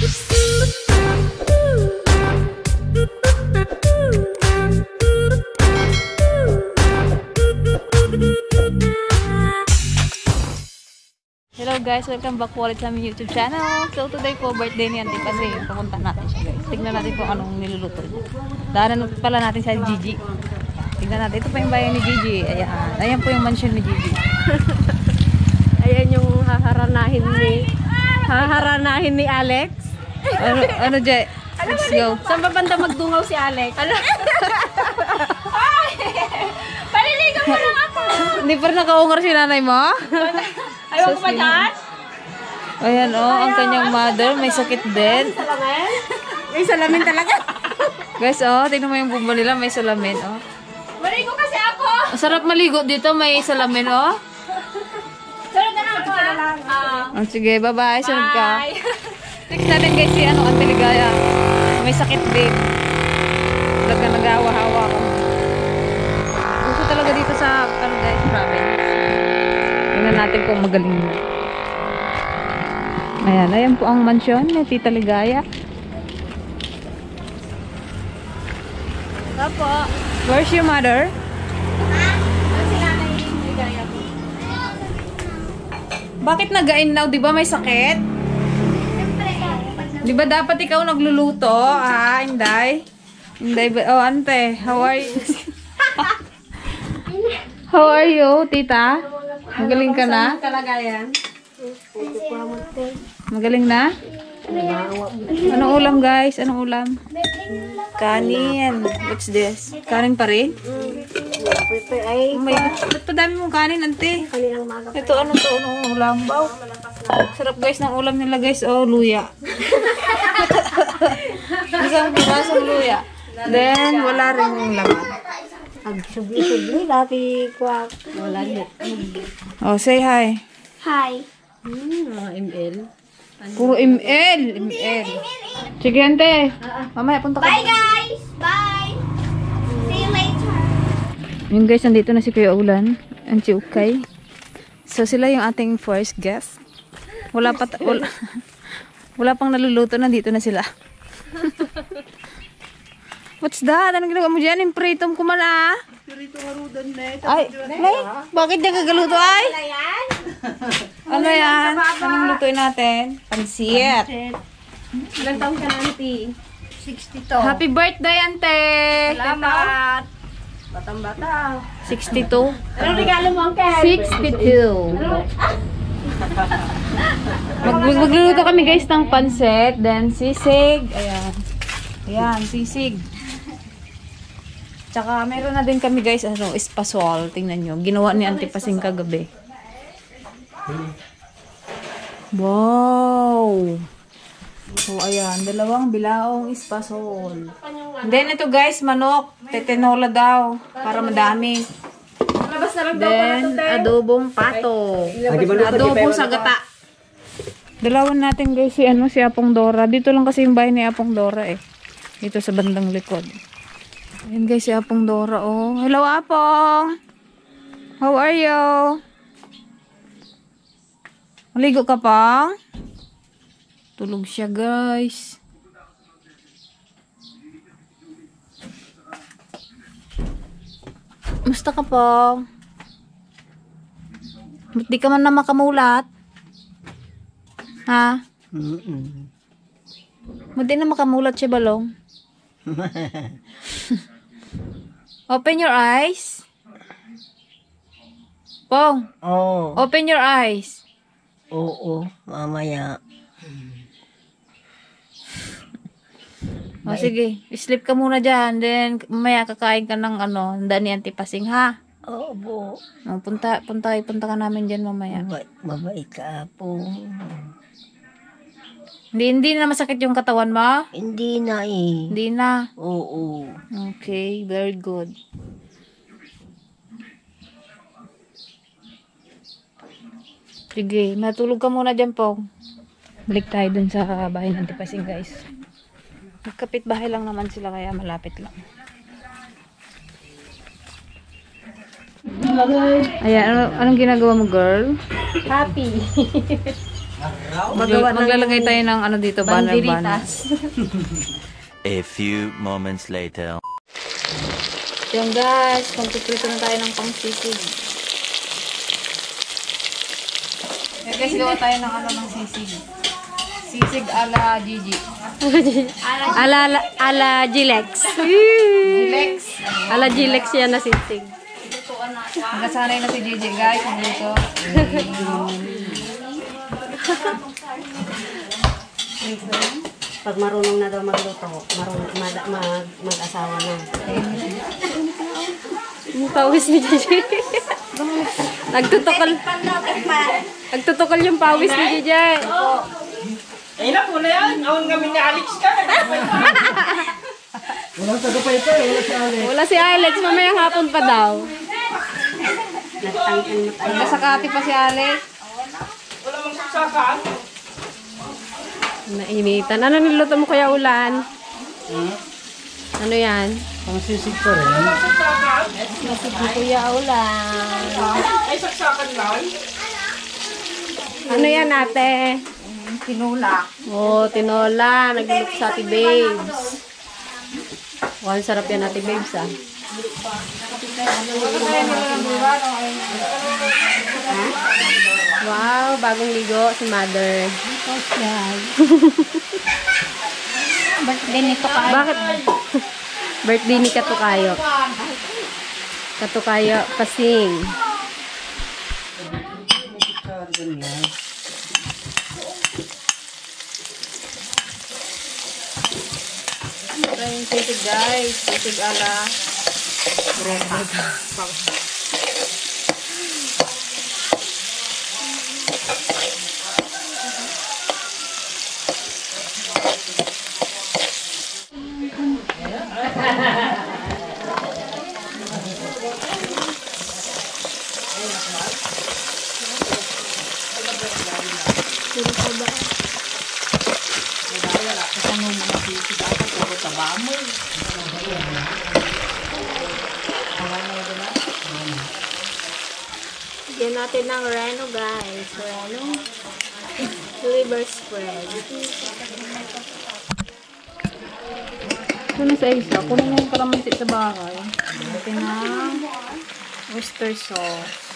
Hello guys, welcome back ulit sa aming YouTube channel. So today po birthday ni Auntie kasi pupunta natin siya guys. Tignan natin kung anong niluluto niya. Daanan pala natin sa Gigi. Tignan natin, ito pa yung bayan ni Gigi. Ayan, ayan po yung mansion ni Gigi. Ayan yung haharanahin ni Alex. Ano Jay? Let's go. Saan ba banda magdungaw si Alex? Paliligaw mo lang ako! Hindi pa rin nakaungar si nanay mo? Ayaw ko pa dyan? Ayan ang kanyang mother. May sakit din. Salamin? May salamin talaga. Guys, tingnan mo yung bumba nila. May salamin, Marigo kasi ako! Sarap maligo dito. May salamin, Sunod na lang ha? Sige, bye-bye. Sunod ka. Bye! Next natin guys si Auntie Ligaya. May sakit din. Talaga nag-awa-hawa ka. Gusto talaga dito sa guys, province. Tingnan natin kung magaling na. Ayan po ang mansyon ni Tita Ligaya. Opo. Where's your mother? Bakit nag-ain Di ba may sakit? Di ba dapat ikaw nagluluto? Inday? Inday ba? Ante, how are you? How are you, tita? Magaling ka na? Kalagayan. Magaling na? Anong ulam, guys? Anong ulam? Kanin. What's this? Kanin pa rin? Ay, Oh my God. Ba't pa dami mong kanin, ante? kaninang maga. Ito, ano to? Anong ulam? Wow. Sarap, guys, ng ulam nila, guys. Luya. Isang pirasong luya. Then, wala rin yung laman. Agsubli-subli, dati ko. Wala niya. Say hi. Hi! Mga ML. Puro ML. ML. Sige, ante. Mamaya, punta ka. Bye guys! Bye! See you later! Yung guys, nandito na si Kuya Ulan. And si Ukay. So, sila yung ating first guest. Wala pang naluluto. Nandito na sila. What's that? Anong ginagawa mo dyan? Impritom ko man Pirito marudan na. Ay, bakit niya kagaluto ay? Ano yan? Anong lutuin natin? Pansit. Ilang taon ka na, auntie? 62. Happy birthday, ante! Salamat. Batang-bata. 62. Anong regalo mo, Uncle? 62. Magluluto kami guys ng pansit. Then sisig. Ayan. Ayan, sisig. Tsaka meron na din kami guys, espasol. Tingnan nyo. Ginawa ni Auntie Pasing kagabi. Wow! So, ayan. Dalawang bilaong espasol. Then, ito guys, manok. Tetenola daw. Para madami. Labas na lang daw pala Then, to, te. adobong pato. Adobo sa gata. Dalawan natin guys si Apong Dora. Dito lang kasi yung bahay ni Apong Dora Dito sa bandang likod. Ayan guys si Apong Dora Hello Apong! How are you? Maligo ka pa? Tulog siya guys. Musta ka po? Ba't di ka man na makamulat? Ha? Ba't di na makamulat siya balong? Open your eyes. Pong, open your eyes. Oo, mamaya. Sige, sleep ka muna dyan. Then, mamaya kakain ka ng handa ni Auntie Pasing, ha? Oo, Punta ka namin dyan mamaya. mabait ka po. Hindi na masakit yung katawan mo? Hindi na eh. Hindi na. Oo. Okay, very good. Sige, matulog ka muna dyan, Pong. Balik tayo dun sa bahay ng Auntie Pasing, guys. Magkapit bahay lang naman sila, kaya malapit lang. Ayan, anong ginagawa mo, girl? Happy. Maglalagay tayo ng ano dito, banner. A few moments later. Yan guys, magpiprito na tayo ng pang-sisig. Yan guys, gawa tayo ng ano ng sisig. Sisig ala Gigi. Ala Gilex. Gilex. Ala Gilex yan na sisig. Nagasanay na si Gigi guys, ang luto. Pag marunong na daw magluto, mag-asawa na. Yung pawis ni Gigi. Nagtutukol yung pawis ni Gigi. Ay na po na yan. Aon kami ni Alex ka. Wala si Alex, mamayang hapon pa daw. Nagkasakati pa si Alex. Wala mong saksakan. Nainitan. Ano niluto mo Kuya Ulan? Ano yan? Sisig pa rin. Kuya Ulan. Ay, saksakan lang. Ano yan ate? Tinula. Oh, tinola. Nagluluto sa ati babes. Oh, ang sarap yan ati babes ah. Wow, bagong ligo si mother. Birthday nito ka. Bakit? Birthday ni Katukayo. Katukayo pasing. Ito yung sisig guys. Sisig ala Greta. Bigyan natin ng reno guys. Reno. Liver spread. Ano sa isa? Kunin mo yung kalamansi sa bahay. Natin ng oyster sauce.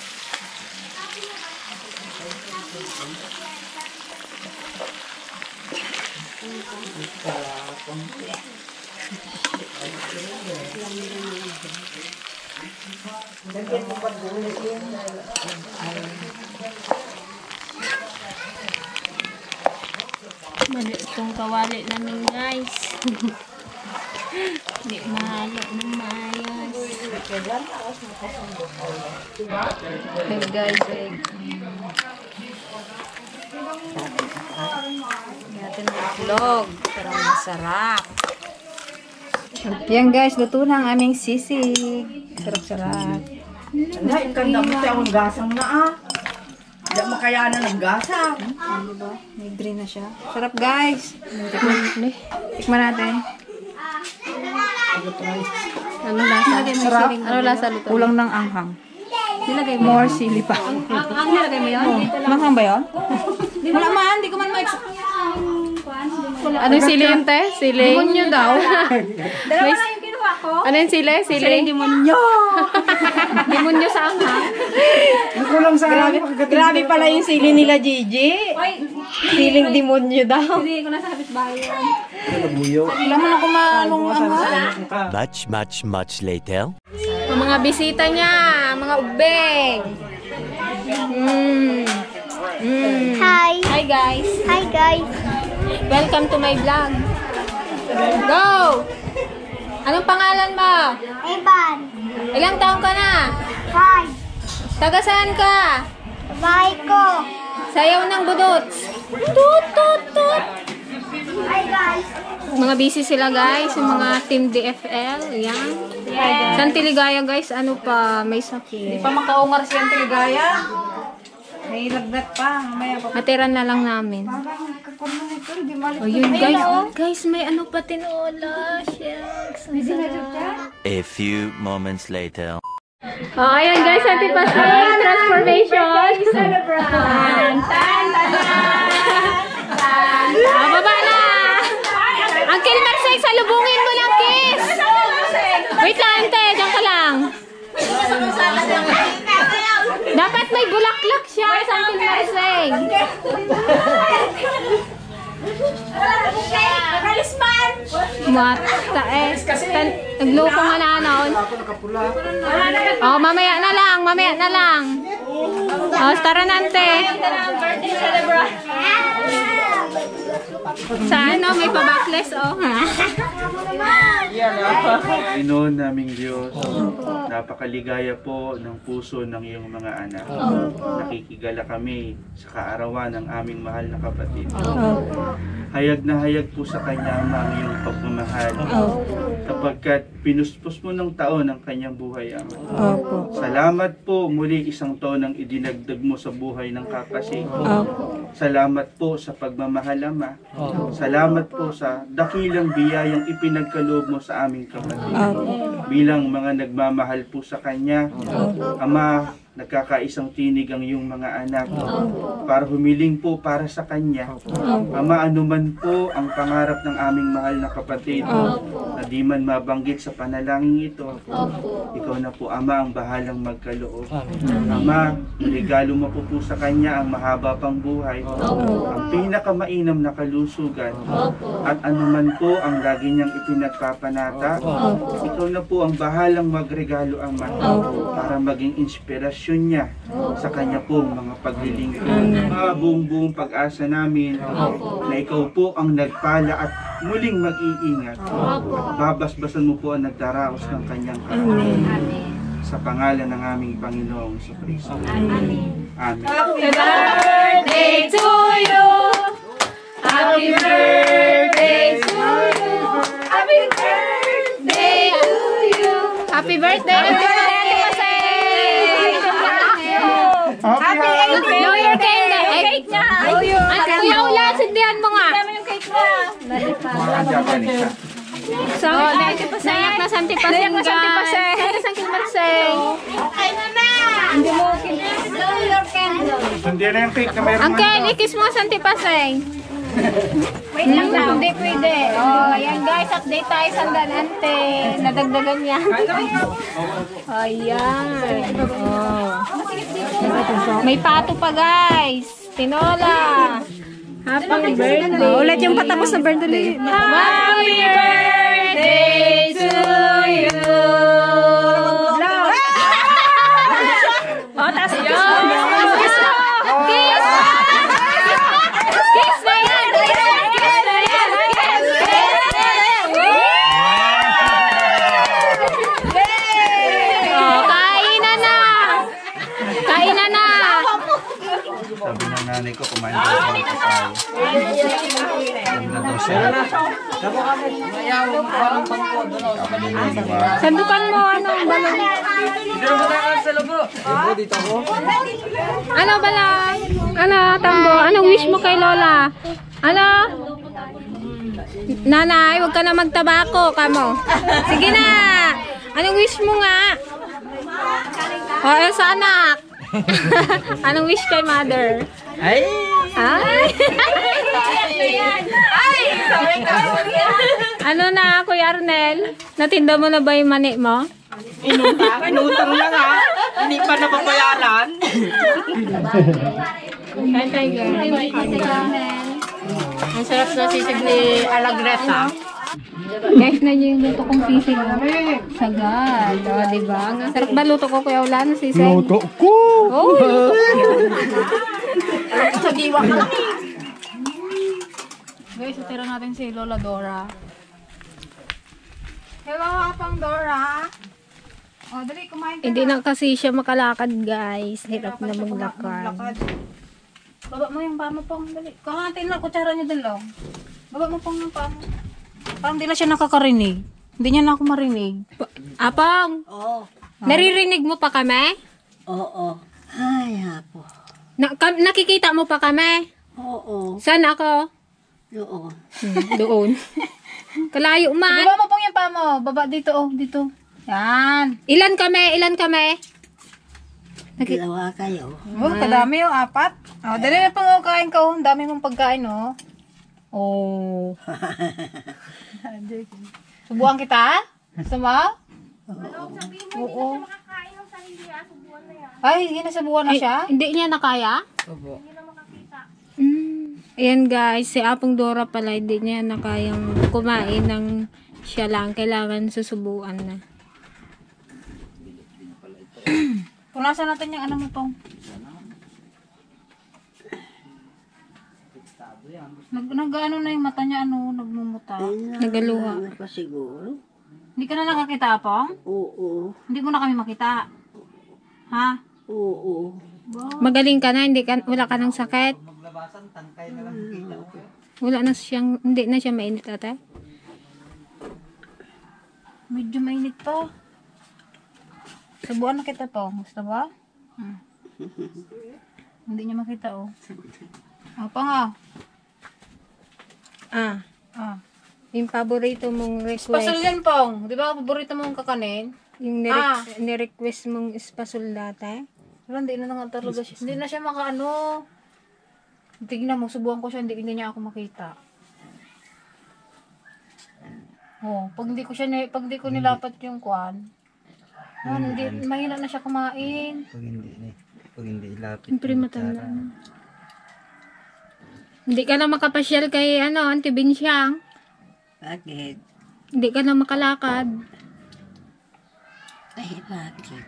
Mali itong kawali namin guys. Hindi mahalo ng maayos. Egg guys, egg. Natin ng itlog. Pero masarap. Yan guys, luto na ang aming sisig. Sarap-sarap. Hindi, ikanda mo tayo ang gasang na ah. Hindi makayanan ng gasang. Diba? May green na siya. Sarap guys. Tikman natin. Ano lasa? Sarap. Ano lasa nito? Kulang ng anghang. Nilagay mo? More sili pa. Ang nilagay mo yun? Manghang ba yun? Wala man, di ko man Anong sili yun te? Sili? Demonyo daw. Dalawa na yung kinuha ko. Ano yung sili? Sili? Demonyo. Demonyo sa anghang. Ang kulang sa Grabe pala yung sili nila Gigi. Siling demonyo daw. Hindi ko nasa kapitbahay yan. Wala man ako manong anghang. Much later. Ang mga bisita niya, mga ubeng. Hi. Hi guys. Hi guys. Welcome to my vlog. Go! Anong pangalan mo? Evan. Ilang taon ka na? Hi. Taga saan ka? Bye ko. Sayaw ng budots. Tut, tut, tut. Hi guys. Mga busy sila guys, yung mga team DFL. Yan. San Tiligaya guys, ano pa, may sakit. Di pa makaungar siyang Tiligaya. May lagnat pa. Mamaya pa. Matiran na lang namin. Oh, yun guys. Guys, may ano pa tinola. Shucks. A few moments later. Oh, ayan guys, Antipasay transformation. Baba na! Uncle Marsay, salubungin mo ng kiss! Wait lang, ante. Diyan ka lang. Dapat may bulaklak siya sa Uncle Marsay. Mata eh. Nagloko nga na noon. Oh, mamaya na lang. Mamaya na lang. Oh, tara na, ante. Saan, no? May pabakles, oh. Panginoon naming Diyos, napakaligaya po ng puso ng iyong mga anak. Nakikigala kami sa kaarawan ng aming mahal na kapatid. Hayag na hayag po sa kanya ang iyong pagmamahal. Kapagkat pinuspos mo ng taon ang kanyang buhay, Ama. Salamat po muli isang taon ang idinagdag mo sa buhay ng kakasig. Salamat po sa pagmamahal, Ama. Salamat po sa dakilang biyayang ipinagkaloob mo sa aming kapatid. Bilang mga nagmamahal po sa kanya, Ama, nagkakaisang tinig ang iyong mga anak para humiling po para sa kanya. Ama, anuman po ang pangarap ng aming mahal na kapatid na di man mabanggit sa panalangin ito, ikaw na po, Ama, ang bahalang magkaloob. Ama, regalo mo po sa kanya ang mahaba pang buhay, ang pinakamainam na kalusugan, at anuman po ang lagi niyang ipinagpapanata, ikaw na po ang bahalang magregalo, Ama, para maging inspirasyon niya sa kanya pong mga paglilingkod. Buong pag-asa namin na ikaw po ang nagpala at muling mag-iingat. Babasbasan mo po ang nagdaraos ng kanyang katawan. Sa pangalan ng aming Panginoong Jesucristo. Amen. Happy birthday to you. Happy birthday to you. Happy birthday to you. Happy birthday, Lawyer cake niya. Kuya Ula, sindihan mo nga. Mga Japanese. So, nayak na Santipaseng, guys. Santipaseng. Hindi mo Sundihan na yung cake na mayroon. Uncle, ikis mo Santipaseng. Wait lang na. Hindi pwede. Oh, ayan guys, update tayo sa ante. Nadagdagan niya. Ayan. Oh. May pato pa guys. Tinola. Happy birthday. Ulit yung patapos na birthday. Happy birthday to you. Oh, tas yun. Kiss mo. Kiss. Kiss na yan. Kiss na yan. Oh, kainan na. Kainan na. Sabi ng nanay ko, kumain daw ng kasal. Sabi na daw siya. Sandukan mo, ano, balon. Ano, balang? Ano, tambo? Anong wish mo kay Lola? Ano? Nanay, huwag ka na magtabako, kamo. Sige na. Anong wish mo nga? O, sa anak. Anong wish kay mother? Ay! Ay! Ano na, Kuya Arnel? Natinda mo na ba yung mani mo? Inutang lang ha. Hindi pa napapayaran. Kantay girl. Ang sarap na sisig ni Alagresa. Guys, na yung luto kong sisig. Sagad. O, diba? Ang sarap ba luto ko, Kuya Ulan? Sisig? Luto ko! Oh, Sa diwa ka lang Guys, tira natin si Lola Dora. Hello, Apang Dora. Oh, dali, kumain ka hindi na kasi siya makalakad, guys. Hirap na maglakad. Baba mo yung pamo pong, dali. Kakatin lang, kutsara niyo din lang. Baba mo pong yung pamo. Parang di na siya nakakarinig. Hindi niya na ako marinig. Apang! Oo. Naririnig mo pa kami? Oo. Ay, hapo. Nakikita mo pa kami? Oo. Saan ako? Doon. Doon. Kalayo man. Baba mo pong yung pamo. Baba dito, oh, dito. Yan. Ilan kami? Ilan kami? Dalawa kayo. Oh, kadami oh, 4. Oh, dali na pang kain ka oh. Ang dami mong pagkain oh. Oh. Subuhan kita? Gusto mo? Oo. Ay, ginasabuhan na siya? Hindi niya nakaya? Ayan guys, si Apong Dora pala, hindi niya nakayang kumain ng siya lang. Kailangan susubuan na. Punasan natin yung ano mo pong. Nag-ano na yung mata niya, ano, nagmumuta. Nagaluha. Ano pa siguro? Hindi ka na nakakita, Pong? Oo. Hindi mo na kami makita. Ha? Oo. Magaling ka na, wala ka ng sakit. Wala na siyang, hindi na siya mainit ate. Medyo mainit pa. Subuan na kita, Pong. Gusto ba? Hindi niya makita, oh. Pong, ah. Ah. Yung paborito mong Pasal request. yan, Pong. Di ba, paborito mong kakanin? Yung nirequest mong espasol dati. Pero hindi na nga talaga siya. Hindi na siya makaano. Tignan mo, subukan ko siya, hindi niya ako makita. Oh, pag hindi ko nilapat yung kwan, hindi, mahina na siya kumain. Pag hindi ilapit. Siyempre matanda na. Hindi ka na makapasyal kay Auntie Binsyang. Bakit? Hindi ka na makalakad. Ay, bakit?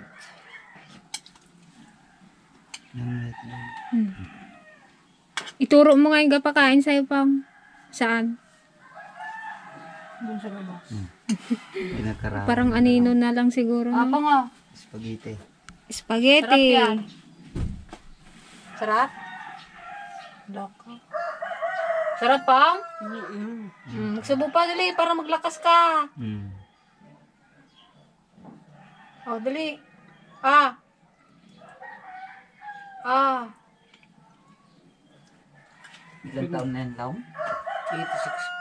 Ituro mo nga yung gapakain sa'yo, Pang. Saan? Doon sa labas. Pinakarami. Parang anino na lang siguro. No? Pong, ah. Spaghetti. Sarap Spaghetti. yan. Sarap? Laka. Sarap, Pong? Magsubo pa, dali, para maglakas ka. Oh, dali. Ah. Ilang taon na yan, Laong? 86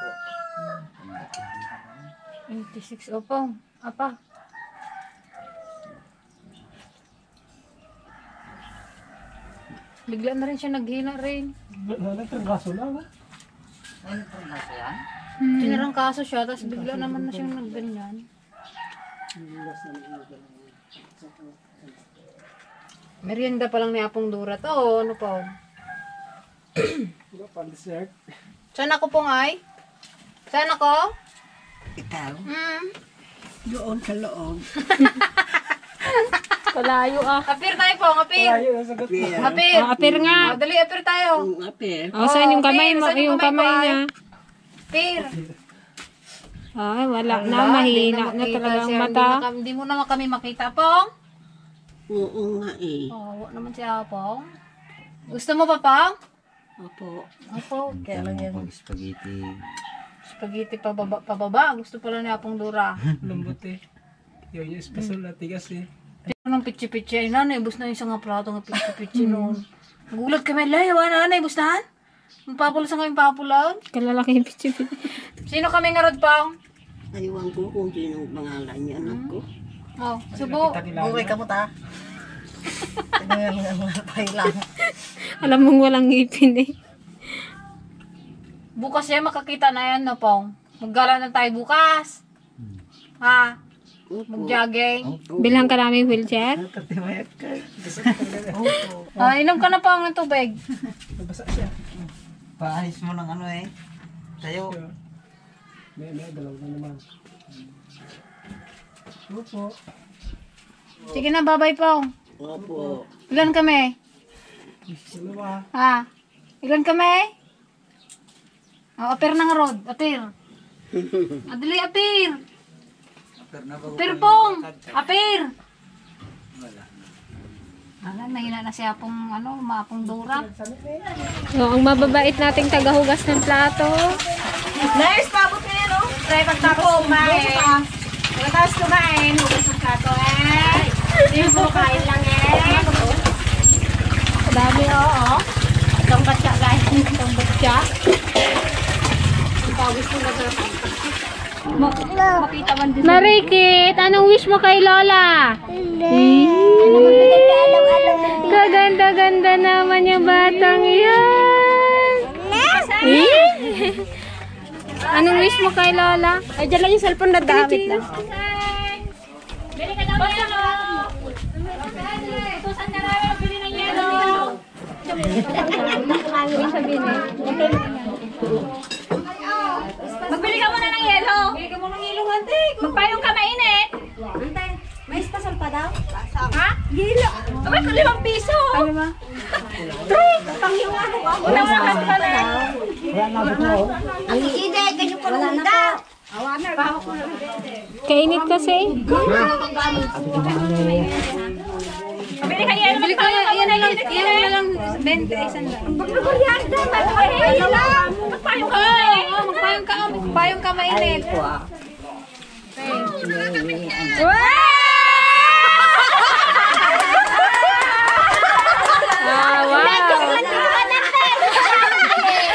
po. 86, oh, Pong. Apa? Bigla na rin siya naghina rin. Tinarangkaso siya, tapos bigla naman na siyang nagganyan. Merienda pa lang ni Apong Dura to. Ano pa? Saan ako pong ay? Saan ako? Ikaw? Doon sa loob. Kalayo ah. Apir tayo po, apir. Apir. Apir nga. Oh, dali, apir tayo. Apir. Saan yung kamay mo? Saan Yung kamay niya. Apir. Ay, wala na. Mahina na talagang mata. Hindi mo naman kami makita, Pong. Oo nga eh. Oh, wala naman siya, Pong. Gusto mo pa, Pong? Opo. Opo. Kaya lang yan. Spaghetti. Spaghetti pababa. Gusto pala ni Apong Dura. Lambot eh. Yun yung espasol na tigas eh. Anong pitsi-pitsi? Ay, nanay, bus na yung isang plato ng pitsi-pitsi noon. Gulat kami, layo, nanay, bustahan? Magpapulasan kami papulan? Kalalaki yung pichi-pichi. Sino kami nga rod, Pong? Aywan ko kung sino ang pangalan niya, anak ko. Oh, subo. Buhay ka mo ta. Alam mong walang ngipin eh. Bukas yan, makakita na yan, no, Pong? Maggala na tayo bukas. Ha? Mag-jogging. Bilhan ka namin wheelchair. Inom ka na, Pong, ng tubig. Nabasa siya. Paayos mo ng ano eh. Sa'yo. May dalaw na naman. Opo. Sige na, bye-bye, Pong. Opo. Ilan kami? Dalawa. Ha? Ilan kami? Oh, apir ng rod. Apir. Adali, apir. Apir, Pong. Apir. Wala, nahina na siya pong, Apong Dura. So, ang mababait nating tagahugas ng plato. Nice, pabot ka yan, oh. Try pagtapos kumain. Pagkatapos kumain, hugas ng plato, eh. Hindi mo kain lang, eh. Dami, oo. Tongkat siya, guys. Tambot siya. Pagos mo na Marikit, anong wish mo kay Lola? Kaganda-ganda naman yung batang yan. Anong wish mo kay Lola? Ay, dyan lang yung cellphone na gamit lang. Bili ka daw ng yelo. Tutusan ka namin ang bili ng yelo. Magbili ka muna ng yelo. Bili ka muna ng yelo, ante. Magpayong ka mainit. Ante, may espasal pa daw? Ha? Yelo. Abay, 5 piso. Ano ba? Una mo na ka na. Ang ikide, ganyan ko lang na. Kainit kasi. Bili ka yelo. Bili ka yelo. Yan na lang. 20. Magpapayong ka mainit. Magpayong ka mainit.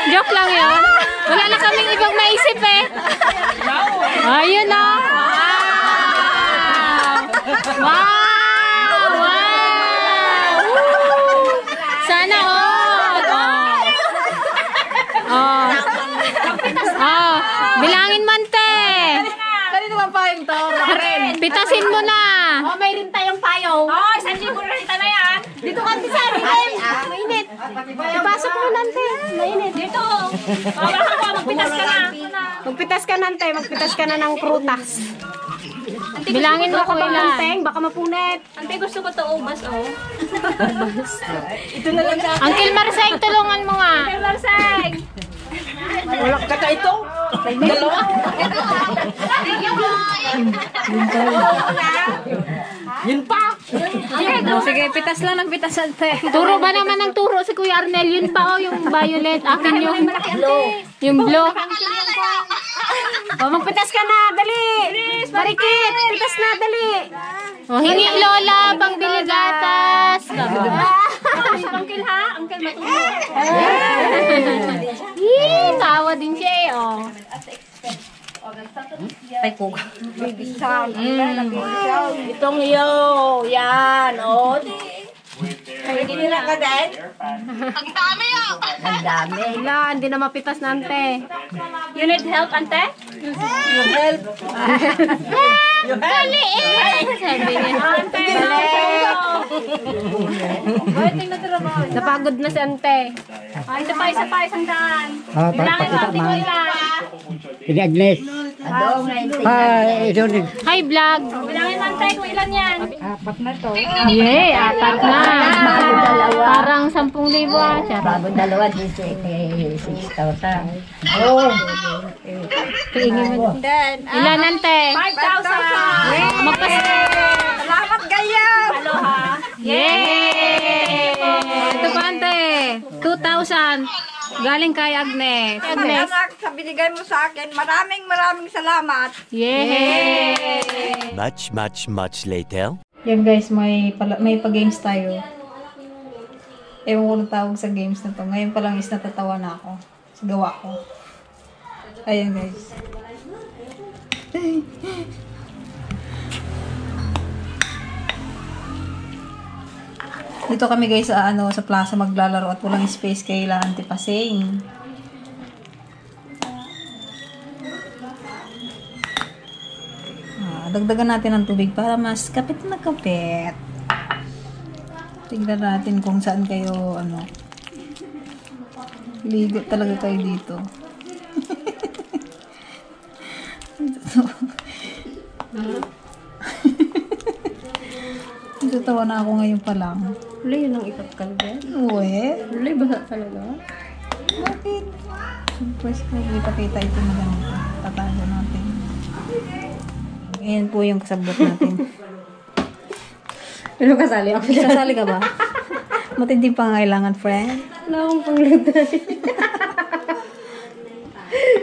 Joke lang yun. Wala na kaming ibang maisip eh. Ayun na. Wow! Wow! Sana all. Bilangin man te. Kanino ba payong to? Pitasin mo na. Oh, may rin tayong payong. Oh, isang libo na rin na yan. Dito ka sa akin. Mainit. Ipasok mo nante. Mainit. Dito. Magpitas ka na. Magpitas ka nante. Magpitas ka na ng prutas. Bilangin mo ko ilan. Anteng, baka mapunit. Ante, gusto ko to ubas, oh. Ito na lang sa akin. Uncle Marseng, tulungan mo nga. Uncle Marseng. Wala ka ka ito? Dalawa? Yun pa! Sige, pitas lang ng pitas ante. Turo ba naman ng turo si Kuya Arnel? Yun pa, oh, yung violet. Akin yung blue. Oh, magpitas ka na. Dali. Marikit. Pitas na. Dali. Oh, hingi Lola, pangbili gatas. Uncle ha? Uncle matulog. Tawa din siya eh, oh. Itong iyo. Yan. Oh. Hindi na ka din? Ang dami oh. Ang dami. Wala, hindi na mapitas na ante. You need help, ante? Yung help. Dali eh! Sabi niya. Ante, Napagod na si ante. ay, isa pa, isang daan. Ah, Bilangin mo, ate ko ilan. Ini Agnes. Ito din. Hi, vlog. Bilangin mo, ante, kung ilan yan. 4 na to. Yay, 4 na. Parang 10,000 ah. Bago dalawa, 6,000. Oh. Ilan, ante? 5,000. Salamat kayo. Aloha. Yay! Ito pa ante. 2,000. Galing kay Agnes. Agnes. Anak, sa binigay mo sa akin, maraming salamat. Yay! Much later. Yan guys, may pa-games tayo. Ewan ko na tawag sa games na to. Ngayon pa lang is natatawa na ako sa gawa ko. Ayan guys. Dito kami guys sa sa plaza maglalaro at walang space kaya antipasing. Dagdagan natin ng tubig para mas kapit na kapit. Tignan natin kung saan kayo ligo talaga kayo dito. Natatawa na ako ngayon pa lang. Wala yun ang ipagkalbe. Uwe? Wala basa talaga. Bakit? First ko, ipakita ito na ganito. Tatago natin. Ayan po yung kasabot natin. Pero kasali ako. Sasali ka ba? Matindi pangailangan, friend. Wala akong panglutay.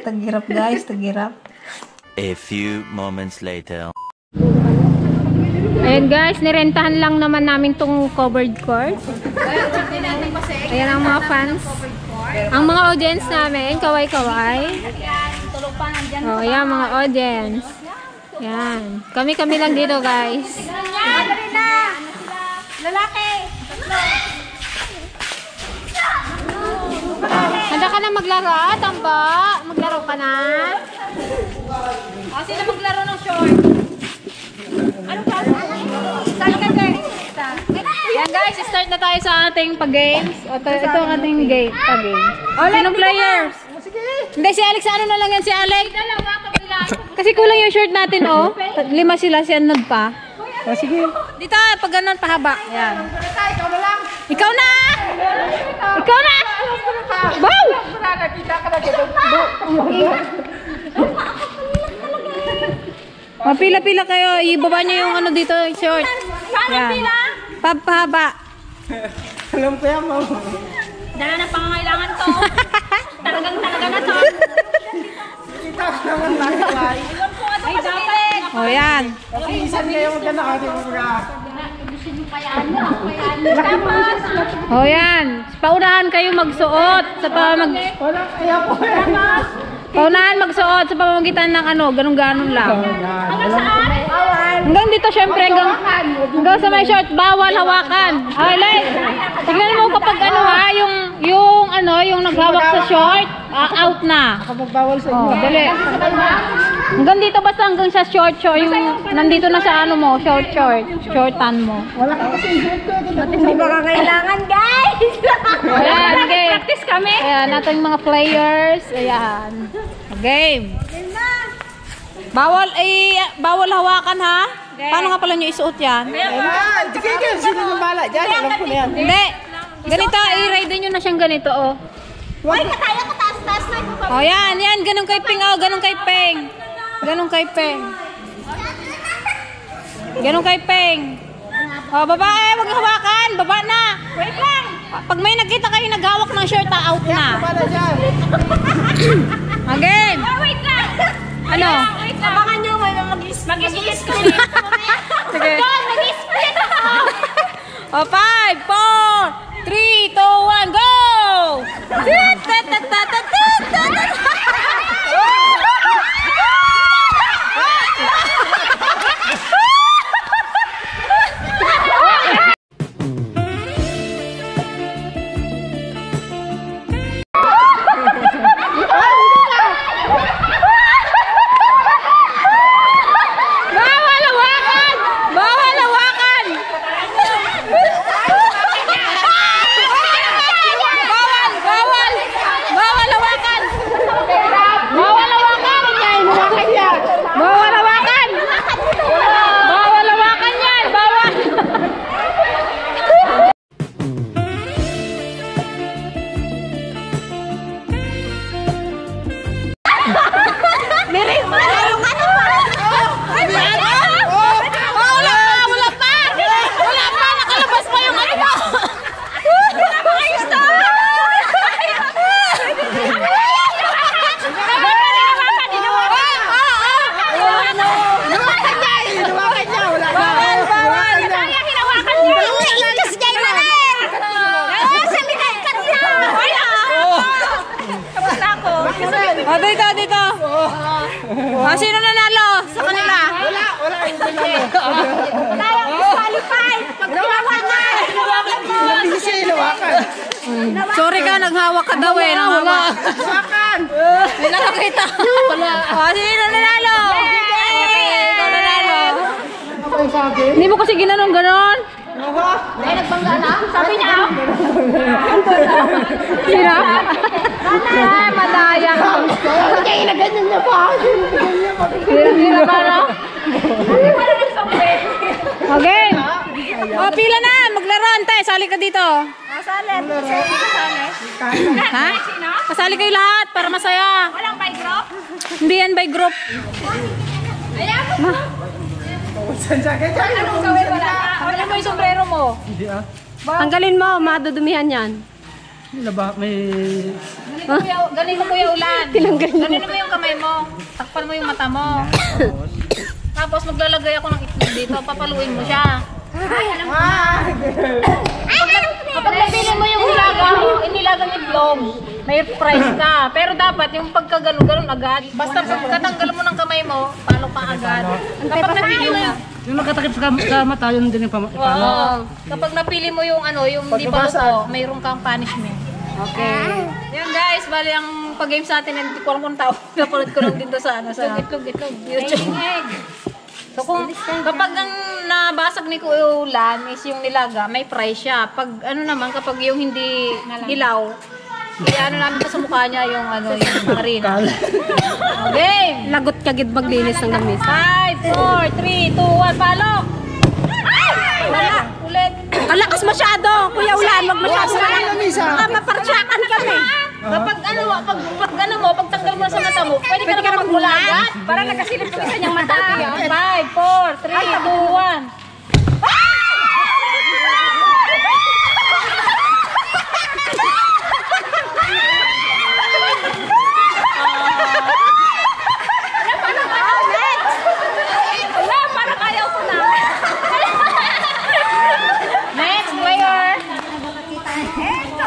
Tagirap guys, tagirap. A few moments later. Ayan guys, nirentahan lang naman namin tong covered court. Ayan ang mga fans. Ang mga audience namin, kaway-kaway. Oh, yan mga audience. Yan. Kami-kami lang dito, guys. Lalaki! Handa ka na maglaro, Tamba? Maglaro ka na? Sino maglaro ng short? Ano ka? Saan ka, Ter? Yan guys, start na tayo sa ating pag-games. Ito ang ating pag-games. Sinong players? Hindi, si Alex, ano na lang yan si Alex? Kasi kulang yung short natin, oh. 5 sila, si Anod pa. Sige. Dito, pag ganun, pahaba. Yan. Ikaw na! Ikaw na! Wow! Pila-pila kayo. Ibaba nyo yung ano dito, short. Yan. Pahaba. Alam ko yan, mama. Dala na pangangailangan to. Talaga na to. Kita ko naman bakit. Ay, dapat. O, yan. Isan kayo magkana kasi mga. O, yan. Paunahan kayo magsuot. Paunahan magsuot sa pamamagitan ng ano, ganun-ganun lang. Hanggang dito, syempre, hanggang sa may short, bawal hawakan. Ay, like, tignan mo kapag ano ha, yung naghawak sa short, out na. Kapag bawal sa inyo. Dali. Hanggang dito basta hanggang sa short, yung nandito na sa ano mo, shortan mo. Wala ka kasi short ko. Hindi ba kailangan, guys? Ayan, okay. Practice kami. Ayan, nating mga players. Ayan. Game. Bawal hawakan ha? Paano nga pala nyo isuot yan? Sige, sino na bala dyan? Alam ko na yan. Hindi. Ganito, i-ride nyo na siyang ganito, oh. Ay, katayo ko taas-taas na. Oh, yan. Ganun kay Ping, oh. Ganun kay Ping. Ganun kay Ping. Oh, babae, wag hawakan. Baba na. Wait lang. Pag may nakita kayo naghawak ng shirt, out na. Bala dyan. Again. Wait lang. Ano? Wait lang. Abangan nyo, may mag-split kami. Sige. Mag-split ako. Oh, 5, 4, 3, 2, 1, go! Dito. Sino nanalo sa kanila? Wala. Tayo, disqualify. Pag hinawakan. Hindi siya hinawakan. Sorry ka, naghawak ka daw eh. Hawakan. Hindi nakakita. Sino nanalo? Ikaw nanalo. Hindi mo kasi ginanon-ganon. Ay, nagbangga na. Sabi niya, Sira? Madaya ka. Kaya inaganyan niya pa. Sira ba na? Okay. O, pila na. Maglaro, ante. Sali ka dito. Sali. Ha? Kasali kayo lahat para masaya. Walang by group? Hindi yan by group. Ayan. Saan siya? Anong gawin wala? Wala mo yung sombrero mo. Hindi ah. Tanggalin mo, madudumihan yan. May... Ganin mo Kuya Ulan. Ganin mo yung kamay mo. Takpan mo yung mata mo. Tapos maglalagay ako ng itlog dito. Papaluin mo siya. Kapag napili mo yung inilagang itlog, may price ka. Pero dapat yung pagkaganon-ganon agad. Basta pagkatanggal mo ng kamay mo, palo pa agad. Kapag napili mo Yung nakatakip sa mata, yun din yung Oo. Kapag napili mo yung yung hindi pa luto, mayroon kang punishment. Okay. Yan guys, bali ang pag-game sa atin, hindi ko alam kung tao. Napulot ko lang dito sa itlog. YouTube. So kapag ang nabasag ni Kuya is yung nilaga, may price siya. Pag naman, kapag yung hindi hilaw, kaya namin pa sa mukha niya yung yung harina. Okay. Lagot kagid maglinis ng lamis. 5, 4, 3, 2, 1, palok! Wala. Ulit. Kalakas masyado, Kuya Ulan, wag masyado. Baka maparsyakan kami. Kapag pag tanggal mo sa mata mo, pwede ka na magmula agad. Para nakasilip ko isa niyang mata. 5, 4, 3, 2, 1.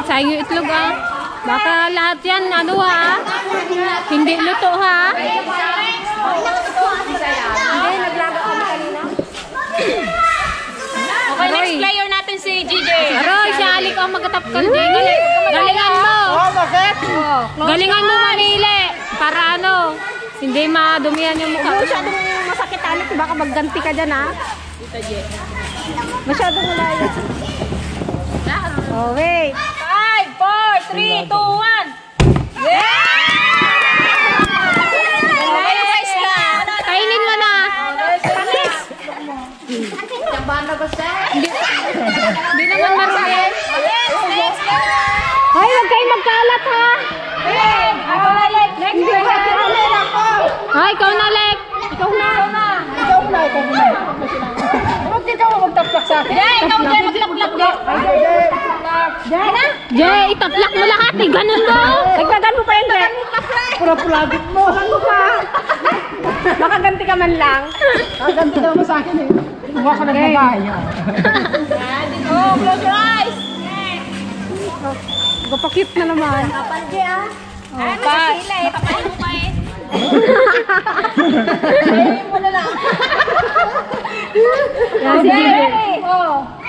Sayang yung itlog Baka lahat yan hindi luto Okay, next player natin si GJ. Aroy, si Alik ang magkatapkal din. Galingan mo. Galingan mo manili. Para hindi madumihan yung mukha. Masyadong masakit Alik. Baka magganti ka dyan Masyadong malaya. Oh, wait. 5, 4, 3, 2, 1. Yeah! Kainin mo na. Hindi naman marunong. Hoy, huwag kayo magkalat Hoy, ikaw na, Lek. Ikaw na. Bakit ikaw magtaplak sa akin? Ikaw dyan, magtaplak. Jay, itaplak mo lahat Ganun mo. Nagdagan mo pa yun, Jay. Pura-pulabit mo. Baka ganti ka man lang. Ganti ka naman sa akin Huwag ka nagbabahay. Close your eyes. Gapakit na naman. Papayin mo pa Papayin mo na lang.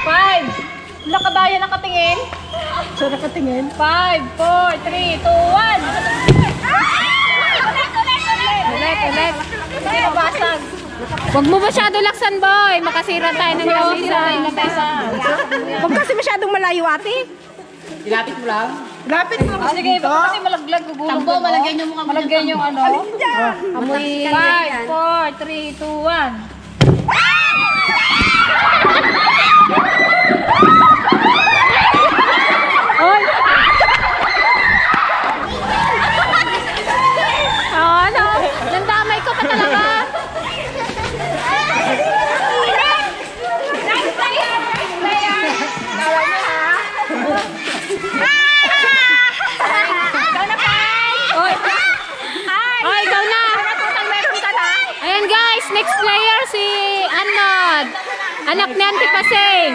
5. Nakabayan nakatingin. So nakatingin. 5, 4, 3, 2, 1. Ulit. Basag. Huwag mo masyado laksan, boy. Makasira tayo ng lamisa. Huwag kasi masyadong malayo, ate. Ilapit mo lang. Lapit mo lang. Sige, baka kasi malaglag. Tambo, malagyan yung mukha mo. Malagyan yung Amoy. 5, 4, 3, 2, 1. Oy! Nandamay ko pa talaga. Oy, ikaw na. Ayan guys, next player si Anod. Anak ni Auntie Paseng.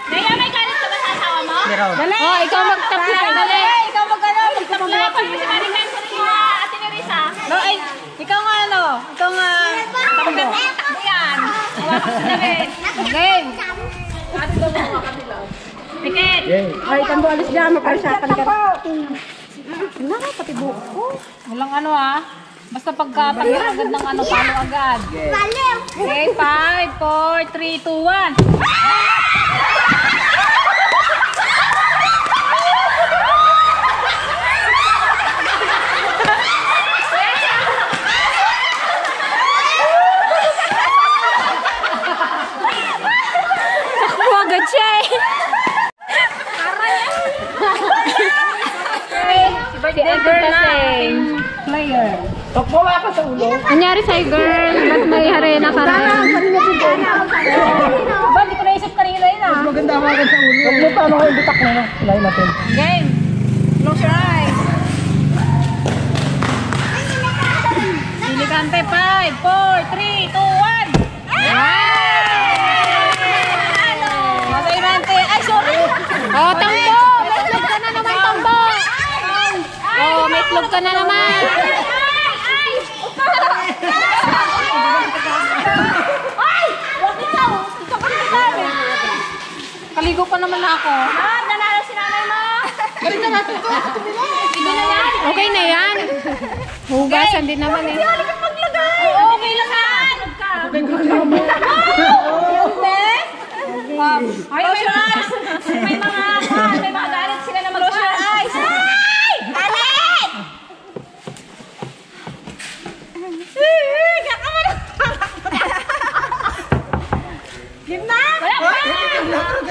Naya, may galit ka ba sa asawa mo? Dali. Oh, ikaw magtaplak. Dali. Ikaw magtaplak. Pag si Marican ko rin Ate Nerissa. No, ay, ikaw nga Ikaw nga. Takbo yan. Hawakan si David. Game. Ate daw mo kapila. Pikit. Ay, tambo alis dyan. Maparisyakan ka. Wala, pati buhok ko. Walang Basta pagkatanggal agad ng palo agad. Okay, 5, 4, 3, 2, 1. Takbo agad siya Player. Pagbawa ka sa ulo. Anyari sa'yo, girl? Ba't may harena ka rin? Ba, di ko naisip kanina yun Mas maganda hawakan sa ulo. Huwag mo paano ko ibitak na Ilay natin. Game. Close your eyes. Silikante. 5, 4, 3, 2, 1. Masay nante. Ay, sorry. Oh, tambo! ka na naman. Kaligo pa naman ako. Nanalo si nanay mo. Okay na yan. Hugasan din naman eh. Okay lang yan. Ay, may eyes. May mga galit sila na mag-close your eyes. Galit! Gimna? Wala pa!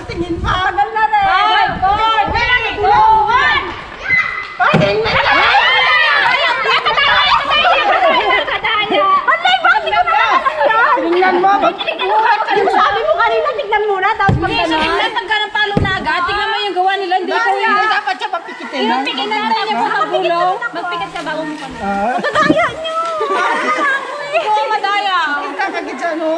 Gatingin pa. Tagal na rin. 5, 4, 3, 2, 1. Ay, tingnan na! Tingnan mo. Sabi mo kanina, tignan muna, tapos magkano. Pagka ng palo na agad, tignan mo yung gawa nila, hindi ko yun. Dapat siya papikitin. Yung pikinan tayo niya po magulong. Magpikit ka bago mo kami. Madaya niyo! Oo, madaya. Kakagit siya, no?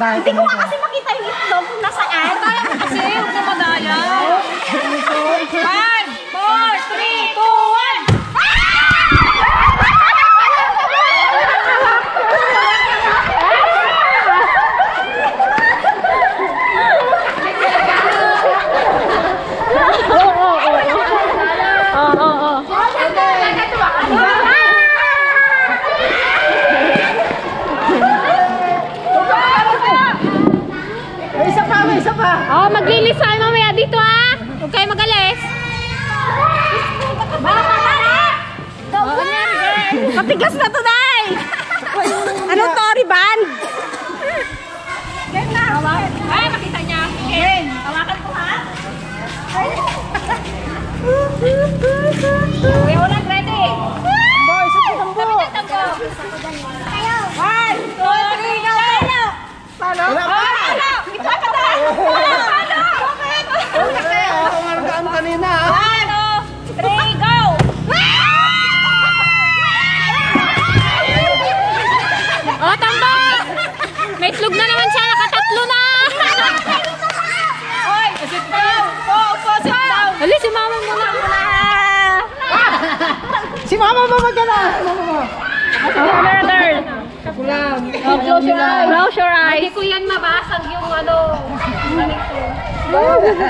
Hindi ko kasi makita yung itlog kung nasaan. Madaya mo kasi, huwag na madaya. 5, 4, 3, 2, 1. Isa pa. Oh, maglilis tayo mamaya dito ah. Huwag kayo magalis. Matigas na to, Day! Ano to, riban? Ay, makita niya. Okay. Tawakan ko ha. Okay, ulan ready. Boy, sa tambo. Tambo. 1, 2, 3, go. Wala pa. Ito ka tayo. Ako nga nagkaan kanina. 1, 2, 3, go. Oh, tambo! May itlog na naman siya, nakatatlo na! Oy, sit down. Sit down. Hali, si mama mo na. Si mama mo magkana. Mama mo. Close your eyes. Close your eyes. Hindi ko yan mabasag yung ano.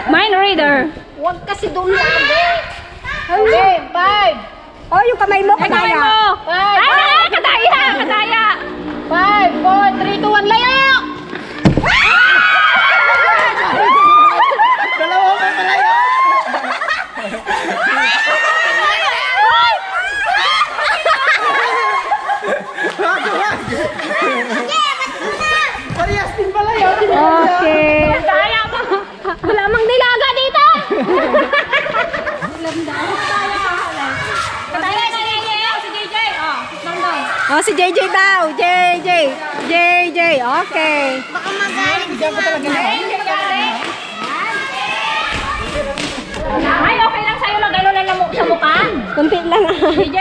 Mind reader. Huwag kasi doon lagi. Okay, 5. Oh, yung kamay mo, Kamay mo. 5. Ay, kadaya! Kadaya! 5, 4, 3, 2, 1, layo! Dalawa pa malayo. Parehas din pala yun. Okay. Daya mo. Wala mang nilaga dito! Daya na si JJ. Oh, down down. Oh, si JJ daw. JJ. JJ. Okay. Bigyan ko talaga na. Ay, okay lang sa'yo lang gano'n lang sa mukha. Kunti lang. JJ.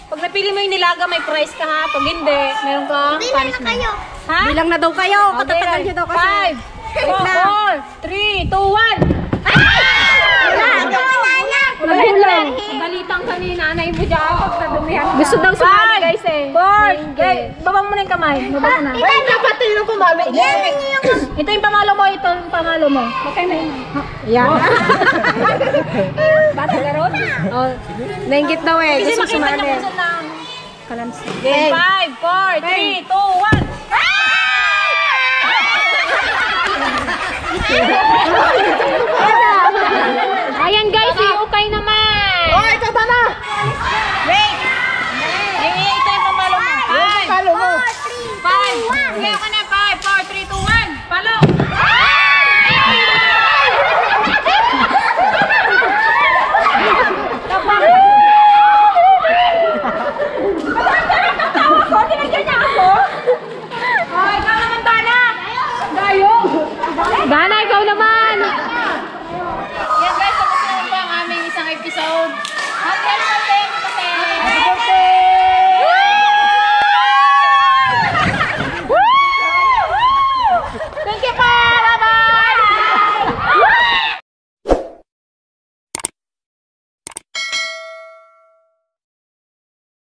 Pag napili mo yung nilaga, may prize ka ha. Pag hindi, meron ka punishment. Ha? Bilang na daw kayo. Patatagal nyo daw kasi. 5, 4, 3, 2, 1. Magulang. Balitang kanina, nanay mo dyan. Pag nadumihan ka. Gusto daw sumali guys eh. 4, baba mo na yung kamay. Baba mo na. Ay, dapat yun ang pamalo. Ito yung pamalo mo, ito yung pamalo mo. Okay na yun. Yan. Bata garon? Oh, nainggit daw eh. Kasi Gusto makita sumali. niya kung saan lang. Kalansi. Okay, 5, 4, 3, 2, 1. Ayan guys, okay naman. Oy, kata na. Wait! Ito yung pamalo mo. 5, Palo mo. 5. Okay, okay na. 5, 4, 3, 2, 1. Palo! Dana, ikaw naman.